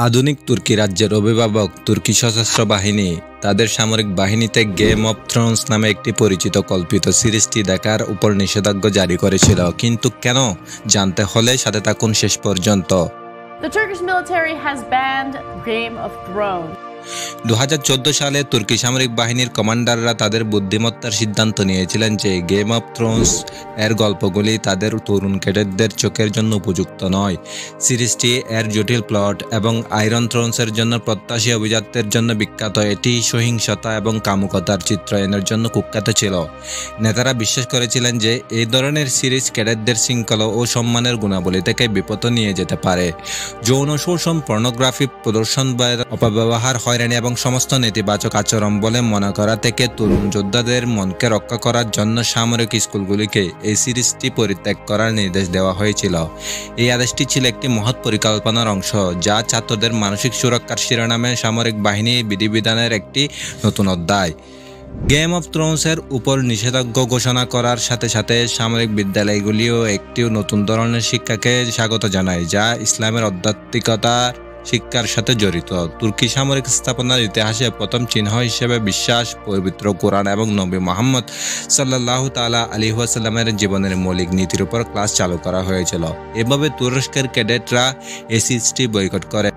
আধুনিক তুর্কি রাজ্যের অভিভাবক তুর্কি সশস্ত্র বাহিনী তাদের সামরিক বাহিনীতে গেম অফ থ্রোনস নামে একটি পরিচিত কল্পিত সিরিজটি দেখার উপর নিষেধাজ্ঞা জারি করেছিল। কিন্তু কেন, জানতে হলে সাথে থাকুন শেষ পর্যন্ত। The Turkish military has banned Game of Thrones. 2014 সালে তুর্কি সামরিক বাহিনীর কমান্ডাররা তাদের বুদ্ধিমত্তার সিদ্ধান্ত নিয়েছিলেন যে গেম অফ থ্রোনস এর গল্পগুলি তাদের তরুণ ক্যাডেটদের চোখের জন্য উপযুক্ত নয়। সিরিজটি এর জটিল প্লট এবং আয়রন থ্রোনসের জন্য প্রত্যাশী অভিজাতদের জন্য বিখ্যাত। এটি সহিংসতা এবং কামুকতার চিত্রায়নের জন্য কুখ্যাত ছিল। নেতারা বিশ্বাস করেছিলেন যে এই ধরনের সিরিজ ক্যাডেটদের শৃঙ্খলা ও সম্মানের গুণাবলী থেকে বিপদ নিয়ে যেতে পারে। যৌন শোষণ, পর্নোগ্রাফি প্রদর্শন বা অপব্যবহার, হয়রানি এবং সমস্ত নেতিবাচক আচরণ বলে মনে করা থেকে তরুণ যোদ্ধাদের মনকে রক্ষা করার জন্য সামরিক স্কুলগুলিকে এই সিরিজটি পরিত্যাগ করার নির্দেশ দেওয়া হয়েছিল। এই আদেশটি ছিল একটি মহৎ পরিকল্পনার অংশ, যা ছাত্রদের মানসিক সুরক্ষার শিরোনামে সামরিক বাহিনী বিধিবিধানের একটি নতুন অধ্যায়। গেম অফ থ্রোনসের উপর নিষেধাজ্ঞা ঘোষণা করার সাথে সাথে সামরিক বিদ্যালয়গুলিও একটি নতুন ধরনের শিক্ষাকে স্বাগত জানায়, যা ইসলামের আধ্যাত্মিকতার শিক্ষার সাথে জড়িত। তুর্কি সামরিক স্থাপনার ইতিহাসে প্রথম চিহ্ন হিসেবে বিশ্বাস, পবিত্র কোরআন এবং নবী মুহাম্মদ সাল্লাল্লাহু তাআলা আলাইহি ওয়াসাল্লামের জীবনের মৌলিক নীতির উপর ক্লাস চালু করা হয়েছিল। এভাবে তুরস্কের ক্যাডেটরা এই সিরিজটি বয়কট করে।